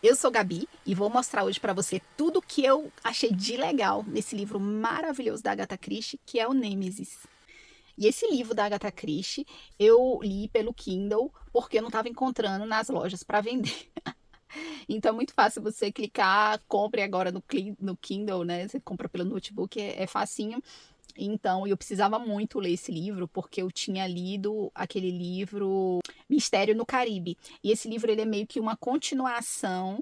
Eu sou Gabi e vou mostrar hoje para você tudo que eu achei de legal nesse livro maravilhoso da Agatha Christie, que é o Nêmesis. E esse livro da Agatha Christie eu li pelo Kindle porque eu não estava encontrando nas lojas para vender. Então é muito fácil você clicar, compre agora no Kindle, né? Você compra pelo notebook, é facinho. Então, eu precisava muito ler esse livro, porque eu tinha lido aquele livro Mistério no Caribe. E esse livro ele é meio que uma continuação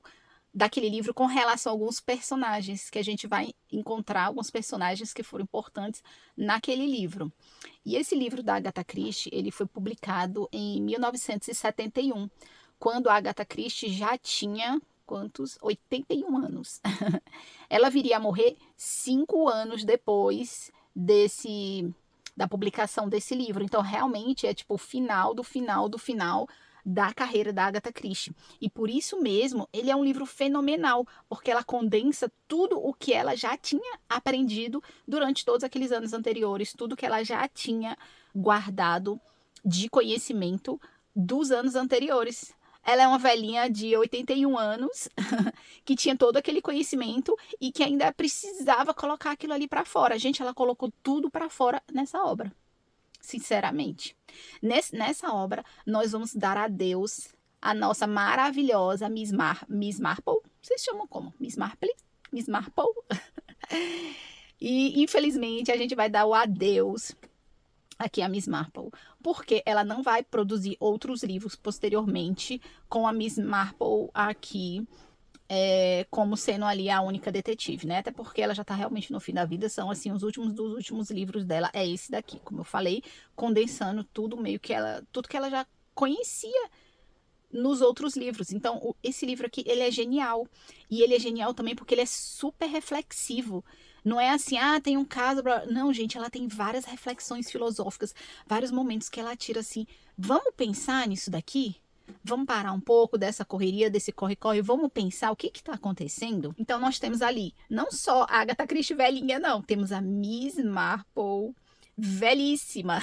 daquele livro com relação a alguns personagens, que a gente vai encontrar alguns personagens que foram importantes naquele livro. E esse livro da Agatha Christie, ele foi publicado em 1971, quando a Agatha Christie já tinha quantos? 81 anos. Ela viria a morrer 5 anos depois da publicação desse livro. Então, realmente é tipo o final do final do final da carreira da Agatha Christie. E por isso mesmo, ele é um livro fenomenal, porque ela condensa tudo o que ela já tinha aprendido durante todos aqueles anos anteriores, tudo que ela já tinha guardado de conhecimento dos anos anteriores. Ela é uma velhinha de 81 anos que tinha todo aquele conhecimento e que ainda precisava colocar aquilo ali para fora. Gente, ela colocou tudo para fora nessa obra, sinceramente. Nessa obra, nós vamos dar adeus à nossa maravilhosa Miss Marple. Vocês chamam como? Miss Marple? Miss Marple? E, infelizmente, a gente vai dar o adeus aqui a Miss Marple, porque ela não vai produzir outros livros posteriormente com a Miss Marple aqui como sendo ali a única detetive, né? Até porque ela já tá realmente no fim da vida, são assim os últimos dos últimos livros dela, é esse daqui, como eu falei, condensando tudo meio que tudo que ela já conhecia nos outros livros. Então, esse livro aqui, ele é genial. E ele é genial também porque ele é super reflexivo. Não é assim, tem um caso. Não, gente, ela tem várias reflexões filosóficas, vários momentos que ela tira assim. Vamos pensar nisso daqui? Vamos parar um pouco dessa correria, desse corre-corre, vamos pensar o que está acontecendo? Então, nós temos ali não só a Agatha Christie velhinha, não. Temos a Miss Marple velhíssima.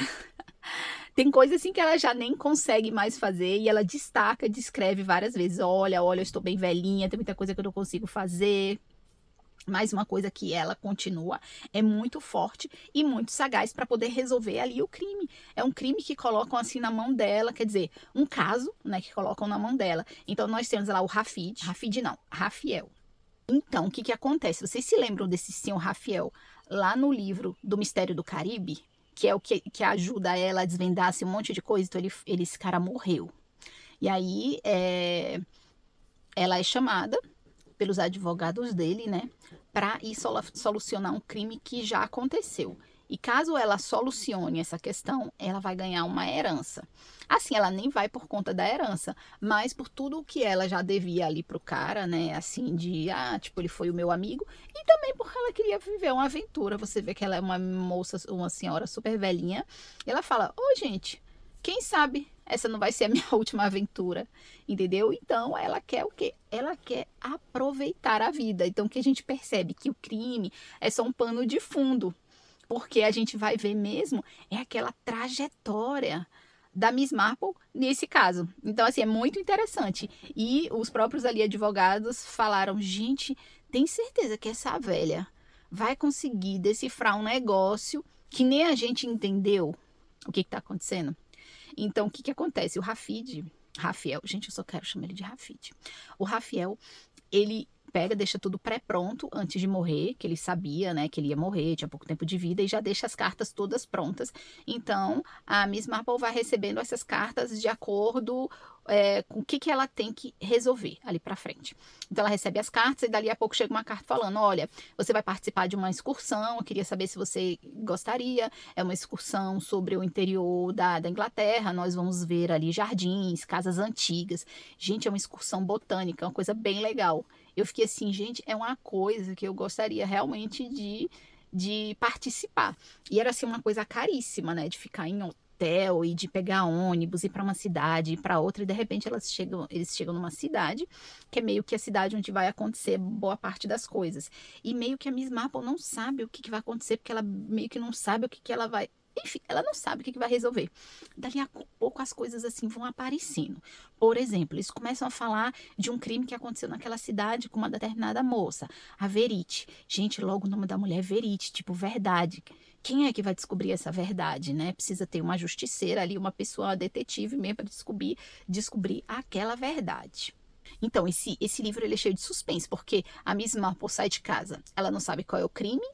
Tem coisa assim que ela já nem consegue mais fazer e ela destaca, descreve várias vezes. Olha, eu estou bem velhinha, tem muita coisa que eu não consigo fazer. Mais uma coisa que ela continua é muito forte e muito sagaz para poder resolver ali o crime. É um crime que colocam assim na mão dela, quer dizer, um caso, né, que colocam na mão dela. Então nós temos lá o Rafid não, Rafiel. Então, o que que acontece? Vocês se lembram desse senhor Rafiel lá no livro do Mistério do Caribe? Que é o que ajuda ela a desvendar assim, um monte de coisa. Então, esse cara morreu. E aí, ela é chamada pelos advogados dele, né, para ir solucionar um crime que já aconteceu. E caso ela solucione essa questão, ela vai ganhar uma herança. Assim, ela nem vai por conta da herança, mas por tudo o que ela já devia ali pro cara, né? Assim, tipo, ele foi o meu amigo. E também porque ela queria viver uma aventura. Você vê que ela é uma moça, uma senhora super velhinha. E ela fala: Ô, gente, quem sabe essa não vai ser a minha última aventura, entendeu? Então ela quer o quê? Ela quer aproveitar a vida. Então que a gente percebe que o crime é só um pano de fundo, porque a gente vai ver mesmo é aquela trajetória da Miss Marple nesse caso. Então assim, é muito interessante. E os próprios ali advogados falaram: "Gente, tem certeza que essa velha vai conseguir decifrar um negócio que nem a gente entendeu o que está acontecendo?" Então, o que que acontece? Rafiel, gente, eu só quero chamar ele de Rafid. O Rafiel, ele pega, deixa tudo pré-pronto antes de morrer, que ele sabia, né, que ele ia morrer, tinha pouco tempo de vida, e já deixa as cartas todas prontas. Então, a Miss Marple vai recebendo essas cartas de acordo com o que que ela tem que resolver ali pra frente. Então, ela recebe as cartas e dali a pouco chega uma carta falando: olha, você vai participar de uma excursão, eu queria saber se você gostaria. É uma excursão sobre o interior da Inglaterra, nós vamos ver ali jardins, casas antigas. Gente, é uma excursão botânica, uma coisa bem legal. Eu fiquei assim, gente, é uma coisa que eu gostaria realmente de participar. E era assim uma coisa caríssima, né? De ficar em hotel e de pegar ônibus, ir para uma cidade, ir para outra, e de repente eles chegam numa cidade, que é meio que a cidade onde vai acontecer boa parte das coisas. E meio que a Miss Marple não sabe o que, que vai acontecer, porque ela meio que não sabe o que, que ela vai Enfim, ela não sabe o que vai resolver. Dali a pouco as coisas assim vão aparecendo. Por exemplo, eles começam a falar de um crime que aconteceu naquela cidade com uma determinada moça, a Verite. Gente, logo o nome da mulher é Verite, tipo verdade. Quem é que vai descobrir essa verdade, né? Precisa ter uma justiceira ali, uma pessoa, uma detetive mesmo para descobrir aquela verdade. Então, esse livro ele é cheio de suspense, porque a Miss Marple sai de casa, ela não sabe qual é o crime,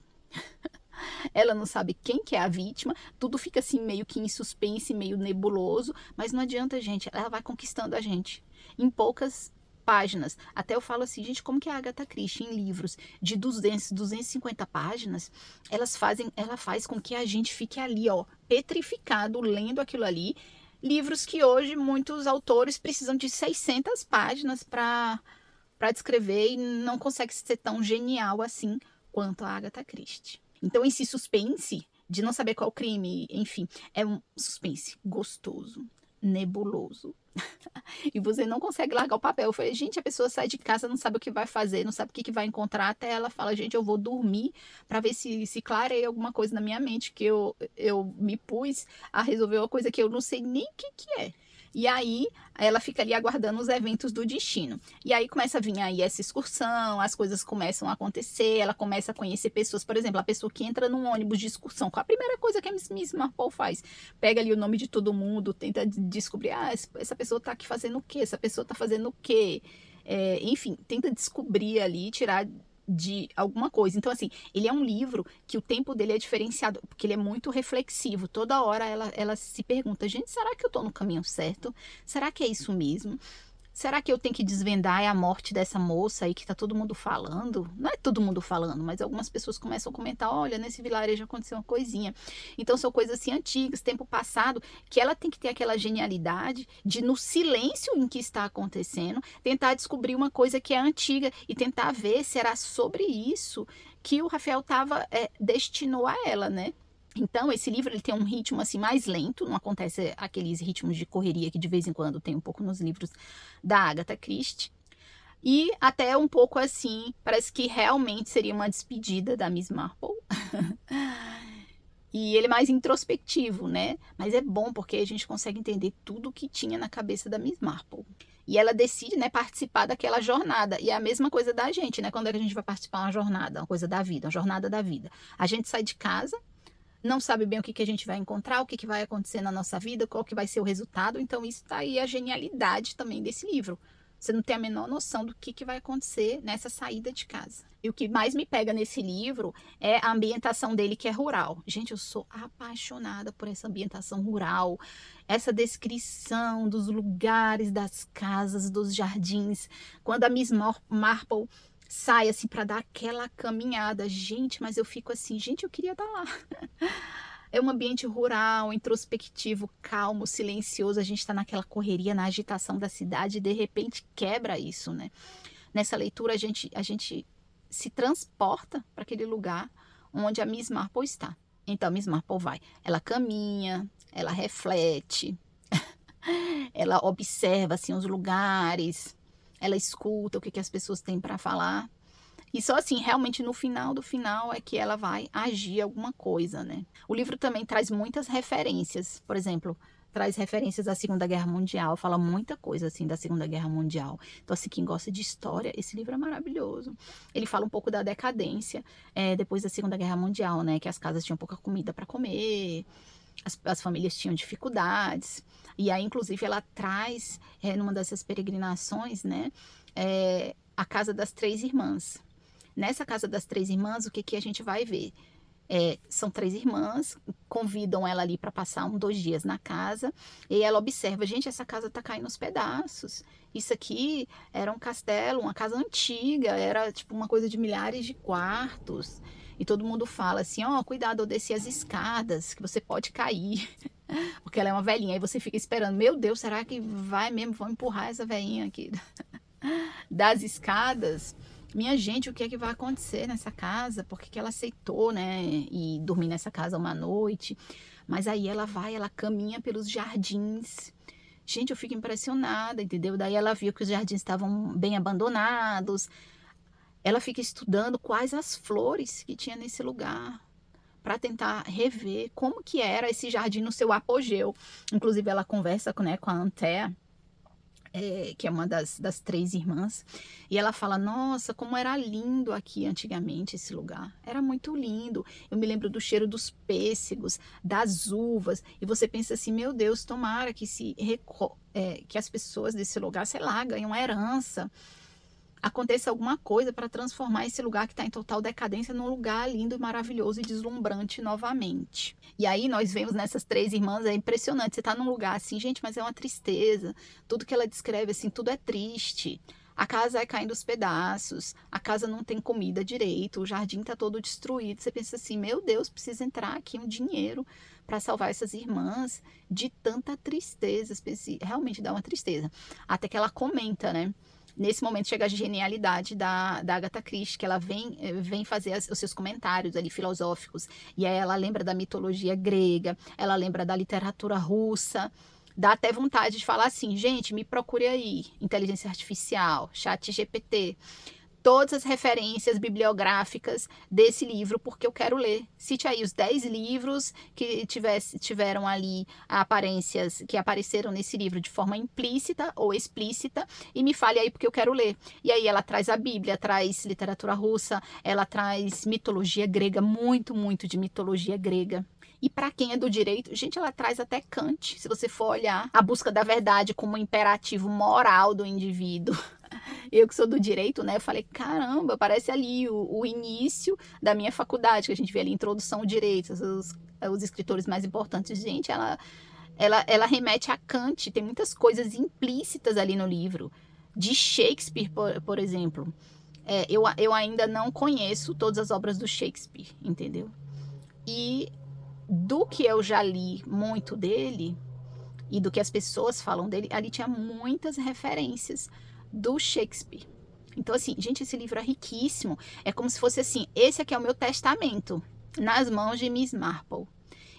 ela não sabe quem que é a vítima, tudo fica assim meio que em suspense, meio nebuloso, mas não adianta, gente, ela vai conquistando a gente em poucas páginas. Até eu falo assim, gente, como que a Agatha Christie em livros de 200, 250 páginas, ela faz com que a gente fique ali, ó, petrificado lendo aquilo ali. Livros que hoje muitos autores precisam de 600 páginas para descrever e não consegue ser tão genial assim quanto a Agatha Christie. Então, esse suspense de não saber qual o crime, enfim, é um suspense gostoso, nebuloso. E você não consegue largar o papel. Eu falei, gente, a pessoa sai de casa, não sabe o que vai fazer, não sabe o que vai encontrar, até ela fala, gente, eu vou dormir para ver se clareia alguma coisa na minha mente, que eu me pus a resolver uma coisa que eu não sei nem o que é. E aí, ela fica ali aguardando os eventos do destino. E aí começa a vir aí essa excursão, as coisas começam a acontecer, ela começa a conhecer pessoas, por exemplo, a pessoa que entra num ônibus de excursão, qual a primeira coisa que a Miss Marple faz? Pega ali o nome de todo mundo, tenta descobrir, essa pessoa tá aqui fazendo o quê? Essa pessoa tá fazendo o quê? Enfim, tenta descobrir ali, tirar de alguma coisa. Então, assim, ele é um livro que o tempo dele é diferenciado, porque ele é muito reflexivo. Toda hora ela se pergunta, gente, será que eu tô no caminho certo? Será que é isso mesmo? Será que eu tenho que desvendar a morte dessa moça aí que tá todo mundo falando? Não é todo mundo falando, mas algumas pessoas começam a comentar, olha, nesse vilarejo aconteceu uma coisinha. Então são coisas assim antigas, tempo passado, que ela tem que ter aquela genialidade de, no silêncio em que está acontecendo, tentar descobrir uma coisa que é antiga e tentar ver se era sobre isso que o Rafael destinou a ela, né? Então, esse livro ele tem um ritmo assim mais lento, não acontece aqueles ritmos de correria que de vez em quando tem um pouco nos livros da Agatha Christie. E até um pouco assim, parece que realmente seria uma despedida da Miss Marple. E ele é mais introspectivo, né? Mas é bom porque a gente consegue entender tudo o que tinha na cabeça da Miss Marple. E ela decide, né, participar daquela jornada. E é a mesma coisa da gente, né? Quando é que a gente vai participar de uma jornada, uma coisa da vida, uma jornada da vida. A gente sai de casa, não sabe bem o que a gente vai encontrar, o que vai acontecer na nossa vida, qual que vai ser o resultado. Então, isso está aí a genialidade também desse livro. Você não tem a menor noção do que vai acontecer nessa saída de casa. E o que mais me pega nesse livro é a ambientação dele, que é rural. Gente, eu sou apaixonada por essa ambientação rural, essa descrição dos lugares, das casas, dos jardins. Quando a Miss Marple sai assim para dar aquela caminhada, gente, mas eu fico assim, gente, eu queria estar lá. É um ambiente rural, introspectivo, calmo, silencioso. A gente está naquela correria, na agitação da cidade e de repente quebra isso, né? Nessa leitura a gente se transporta para aquele lugar onde a Miss Marple está. Então a Miss Marple vai, ela caminha, ela reflete, ela observa assim os lugares, ela escuta o que as pessoas têm para falar. E só assim, realmente no final do final é que ela vai agir alguma coisa, né? O livro também traz muitas referências, por exemplo, traz referências à Segunda Guerra Mundial, fala muita coisa assim da Segunda Guerra Mundial. Então, assim, quem gosta de história, esse livro é maravilhoso. Ele fala um pouco da decadência depois da Segunda Guerra Mundial, né? Que as casas tinham pouca comida para comer, as famílias tinham dificuldades. E aí, inclusive, ela traz, numa dessas peregrinações, né? A Casa das Três Irmãs. Nessa Casa das Três Irmãs, o que a gente vai ver? São três irmãs, convidam ela ali para passar 2 dias na casa, e ela observa, gente, essa casa está caindo aos pedaços. Isso aqui era um castelo, uma casa antiga, era tipo uma coisa de milhares de quartos. E todo mundo fala assim, ó, cuidado, eu desci as escadas, que você pode cair. Porque ela é uma velhinha, aí você fica esperando, meu Deus, será que vai mesmo, vão empurrar essa velhinha aqui das escadas? Minha gente, o que é que vai acontecer nessa casa? Por que ela aceitou, né? E dormir nessa casa uma noite. Mas aí ela vai, ela caminha pelos jardins. Gente, eu fico impressionada, entendeu? Daí ela viu que os jardins estavam bem abandonados. Ela fica estudando quais as flores que tinha nesse lugar. para tentar rever como que era esse jardim no seu apogeu. Inclusive, ela conversa, né, com a Anthea, que é uma das 3 irmãs, e ela fala, nossa, como era lindo aqui antigamente esse lugar, era muito lindo, eu me lembro do cheiro dos pêssegos, das uvas, e você pensa assim, meu Deus, tomara que que as pessoas desse lugar, sei lá, ganhem uma herança, aconteça alguma coisa para transformar esse lugar que está em total decadência num lugar lindo, maravilhoso e deslumbrante novamente. E aí nós vemos nessas 3 irmãs, é impressionante, você está num lugar assim, gente, mas é uma tristeza, tudo que ela descreve assim, tudo é triste. A casa é caindo aos pedaços, a casa não tem comida direito, o jardim está todo destruído. Você pensa assim, meu Deus, precisa entrar aqui um dinheiro para salvar essas irmãs de tanta tristeza. Realmente dá uma tristeza. Até que ela comenta, né? Nesse momento chega a genialidade da Agatha Christie, que ela vem fazer os seus comentários ali filosóficos. E aí ela lembra da mitologia grega, ela lembra da literatura russa. Dá até vontade de falar assim, gente, me procure aí, inteligência artificial, chat GPT, todas as referências bibliográficas desse livro, porque eu quero ler. Cite aí os 10 livros que tiveram ali aparências, que apareceram nesse livro de forma implícita ou explícita, e me fale aí porque eu quero ler. E aí ela traz a Bíblia, traz literatura russa, ela traz mitologia grega, muito, muito de mitologia grega. E para quem é do direito, gente, ela traz até Kant, se você for olhar a busca da verdade como imperativo moral do indivíduo. Eu que sou do direito, né, eu falei, caramba, parece ali o início da minha faculdade, que a gente vê ali, introdução ao direito, os escritores mais importantes. Gente, ela remete a Kant, tem muitas coisas implícitas ali no livro. De Shakespeare, por exemplo. Eu ainda não conheço todas as obras do Shakespeare, entendeu? E do que eu já li muito dele, e do que as pessoas falam dele, ali tinha muitas referências do Shakespeare. Então, assim, gente, esse livro é riquíssimo. É como se fosse assim, esse aqui é o meu testamento, nas mãos de Miss Marple.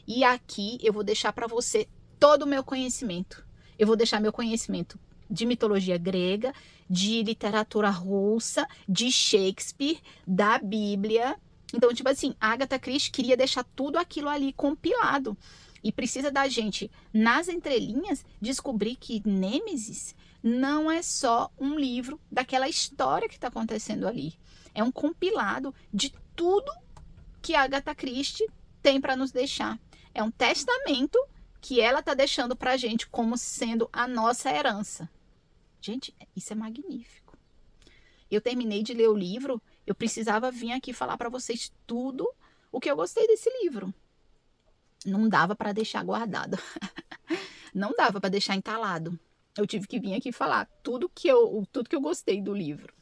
E aqui eu vou deixar para você todo o meu conhecimento. Eu vou deixar meu conhecimento de mitologia grega, de literatura russa, de Shakespeare, da Bíblia. Então, tipo assim, a Agatha Christie queria deixar tudo aquilo ali compilado. E precisa da gente, nas entrelinhas, descobrir que Nêmesis não é só um livro daquela história que está acontecendo ali. É um compilado de tudo que a Agatha Christie tem para nos deixar. É um testamento que ela está deixando para a gente como sendo a nossa herança. Gente, isso é magnífico. Eu terminei de ler o livro, eu precisava vir aqui falar para vocês tudo o que eu gostei desse livro. Não dava para deixar guardado. Não dava para deixar entalado. Eu tive que vir aqui falar tudo que eu gostei do livro.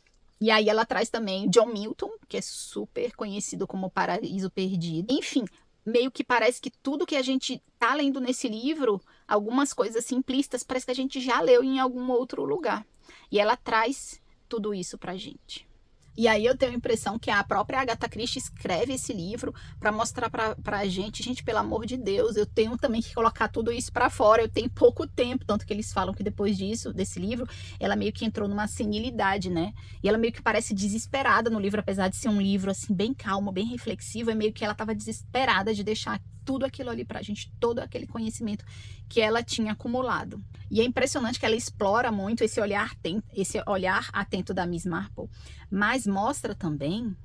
E aí ela traz também John Milton, que é super conhecido como Paraíso Perdido. Enfim, meio que parece que tudo que a gente tá lendo nesse livro, algumas coisas simplistas, parece que a gente já leu em algum outro lugar. E ela traz tudo isso pra gente. E aí eu tenho a impressão que a própria Agatha Christie escreve esse livro para mostrar pra gente, pelo amor de Deus, eu tenho também que colocar tudo isso para fora, eu tenho pouco tempo, tanto que eles falam que depois desse livro, ela meio que entrou numa senilidade, né? E ela meio que parece desesperada no livro, apesar de ser um livro assim bem calmo, bem reflexivo, é meio que ela estava desesperada de deixar tudo aquilo ali pra gente, todo aquele conhecimento que ela tinha acumulado. E é impressionante que ela explora muito esse olhar atento da Miss Marple, mas mostra também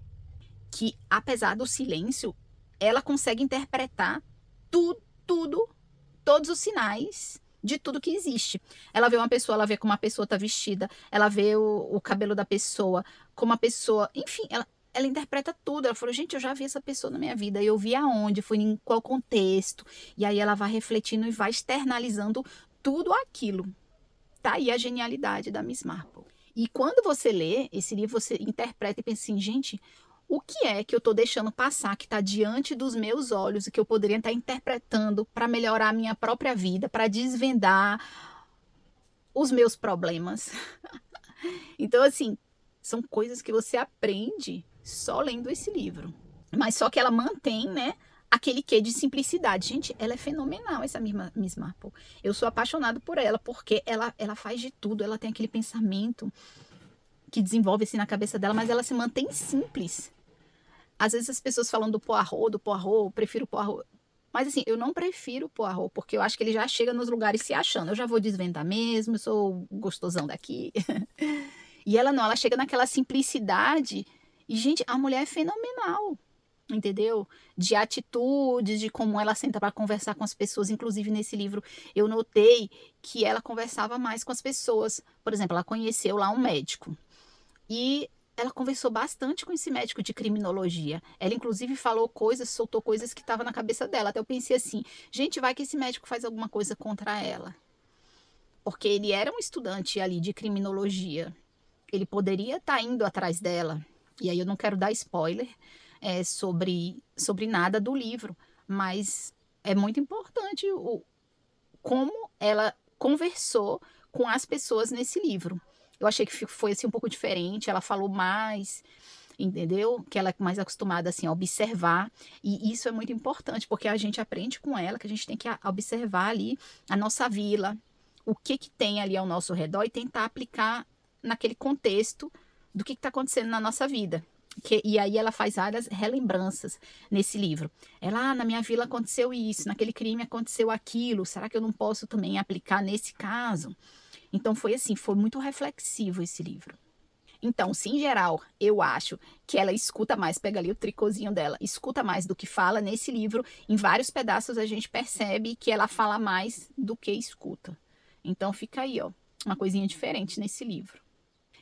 que, apesar do silêncio, ela consegue interpretar todos os sinais de tudo que existe. Ela vê uma pessoa, ela vê como a pessoa está vestida, ela vê o cabelo da pessoa, como a pessoa... Enfim, ela interpreta tudo. Ela falou, gente, eu já vi essa pessoa na minha vida. Eu vi aonde, foi em qual contexto. E aí ela vai refletindo e vai externalizando tudo aquilo. Tá aí a genialidade da Miss Marple. E quando você lê esse livro, você interpreta e pensa assim, gente, o que é que eu estou deixando passar, que está diante dos meus olhos, e que eu poderia estar interpretando para melhorar a minha própria vida, para desvendar os meus problemas. Então, assim, são coisas que você aprende só lendo esse livro. Mas só que ela mantém, né, aquele quê de simplicidade. Gente, ela é fenomenal, essa Miss Marple. Eu sou apaixonado por ela, porque ela faz de tudo. Ela tem aquele pensamento que desenvolve assim na cabeça dela, mas ela se mantém simples. Às vezes as pessoas falam do Poirot, eu prefiro o Poirot. Mas assim, eu não prefiro o Poirot, porque eu acho que ele já chega nos lugares se achando. Eu já vou desvendar mesmo, eu sou o gostosão daqui. E ela não, ela chega naquela simplicidade. E, gente, a mulher é fenomenal, entendeu? De atitudes, de como ela senta para conversar com as pessoas. Inclusive, nesse livro, eu notei que ela conversava mais com as pessoas. Por exemplo, ela conheceu lá um médico. E ela conversou bastante com esse médico de criminologia. Ela, inclusive, falou coisas, soltou coisas que estavam na cabeça dela. Até eu pensei assim, gente, vai que esse médico faz alguma coisa contra ela. Porque ele era um estudante ali de criminologia. Ele poderia estar indo atrás dela. E aí eu não quero dar spoiler sobre nada do livro. Mas é muito importante como ela conversou com as pessoas nesse livro. Eu achei que foi assim um pouco diferente, ela falou mais, entendeu? Que ela é mais acostumada assim a observar, e isso é muito importante, porque a gente aprende com ela que a gente tem que observar ali a nossa vila, o que que tem ali ao nosso redor e tentar aplicar naquele contexto do que está acontecendo na nossa vida. E aí ela faz várias relembranças nesse livro. Ela, na minha vila aconteceu isso, naquele crime aconteceu aquilo, será que eu não posso também aplicar nesse caso? Então foi assim, foi muito reflexivo esse livro. Então, se em geral eu acho que ela escuta mais, pega ali o tricôzinho dela, escuta mais do que fala nesse livro, em vários pedaços a gente percebe que ela fala mais do que escuta. Então fica aí, ó, uma coisinha diferente nesse livro.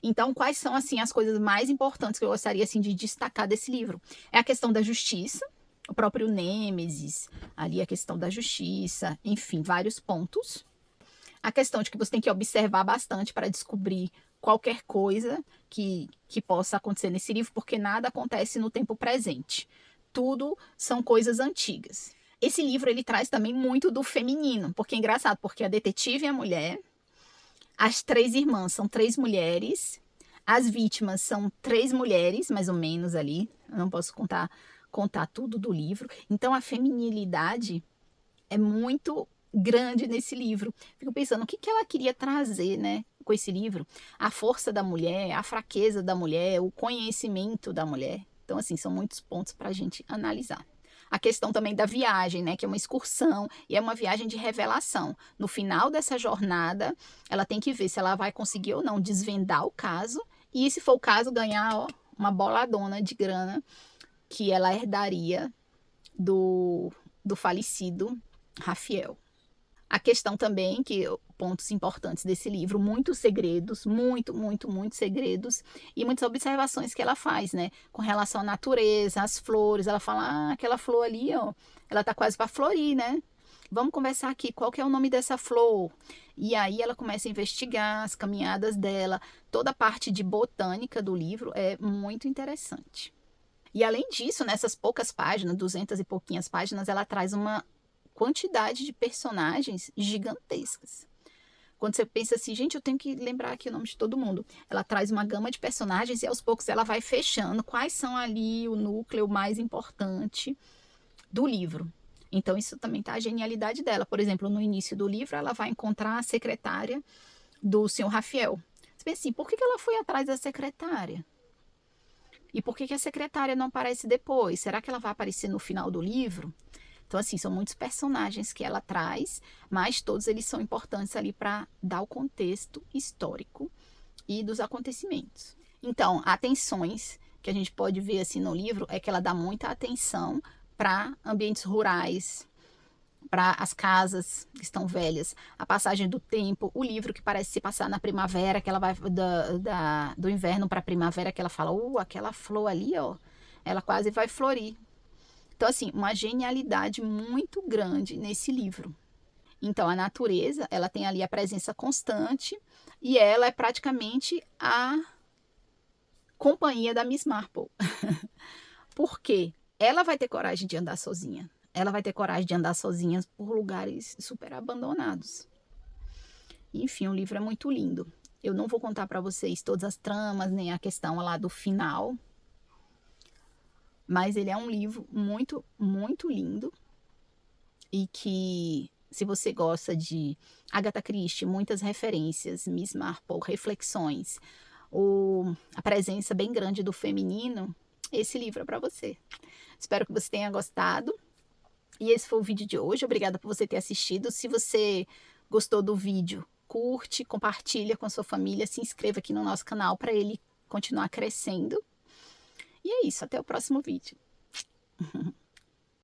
Então, quais são assim as coisas mais importantes que eu gostaria assim de destacar desse livro? É a questão da justiça, o próprio Nêmesis, ali a questão da justiça, enfim, vários pontos. A questão de que você tem que observar bastante para descobrir qualquer coisa que possa acontecer nesse livro, porque nada acontece no tempo presente. Tudo são coisas antigas. Esse livro ele traz também muito do feminino, porque é engraçado, porque a detetive é a mulher, as três irmãs são três mulheres, as vítimas são três mulheres, mais ou menos ali. Eu não posso contar tudo do livro. Então a feminilidade é muito grande nesse livro. Fico pensando o que ela queria trazer, né, com esse livro. A força da mulher, a fraqueza da mulher, o conhecimento da mulher. Então, assim, são muitos pontos para a gente analisar. A questão também da viagem, né, que é uma excursão e é uma viagem de revelação. No final dessa jornada, ela tem que ver se ela vai conseguir ou não desvendar o caso e, se for o caso, ganhar uma boladona de grana que ela herdaria do falecido Rafael. A questão também, que pontos importantes desse livro, muitos segredos, muitos segredos e muitas observações que ela faz, né? Com relação à natureza, às flores. Ela fala, aquela flor ali, ó, ela tá quase para florir, né? Vamos conversar aqui, qual que é o nome dessa flor? E aí ela começa a investigar as caminhadas dela. Toda a parte de botânica do livro é muito interessante. E além disso, nessas poucas páginas, 200 e pouquinhas páginas, ela traz uma quantidade de personagens gigantescas. Quando você pensa assim, gente, eu tenho que lembrar aqui o nome de todo mundo. Ela traz uma gama de personagens e aos poucos ela vai fechando quais são ali o núcleo mais importante do livro. Então isso também tá a genialidade dela. Por exemplo, no início do livro ela vai encontrar a secretária do senhor Rafael. Você pensa assim, por que ela foi atrás da secretária? E por que a secretária não aparece depois? Será que ela vai aparecer no final do livro? Então, assim, são muitos personagens que ela traz, mas todos eles são importantes ali para dar o contexto histórico e dos acontecimentos. Então, atenções que a gente pode ver assim no livro é que ela dá muita atenção para ambientes rurais, para as casas que estão velhas, a passagem do tempo, o livro que parece se passar na primavera, que ela vai do inverno para a primavera, que ela fala, aquela flor ali, ó, ela quase vai florir. Então, assim, uma genialidade muito grande nesse livro. Então, a natureza, ela tem ali a presença constante e ela é praticamente a companhia da Miss Marple. Por quê? Ela vai ter coragem de andar sozinha. Ela vai ter coragem de andar sozinha por lugares super abandonados. Enfim, o livro é muito lindo. Eu não vou contar para vocês todas as tramas, nem a questão lá do final, mas ele é um livro muito lindo e que, se você gosta de Agatha Christie, muitas referências, Miss Marple, reflexões, a presença bem grande do feminino, esse livro é para você. Espero que você tenha gostado. E esse foi o vídeo de hoje. Obrigada por você ter assistido. Se você gostou do vídeo, curte, compartilha com a sua família, se inscreva aqui no nosso canal para ele continuar crescendo. E é isso, até o próximo vídeo.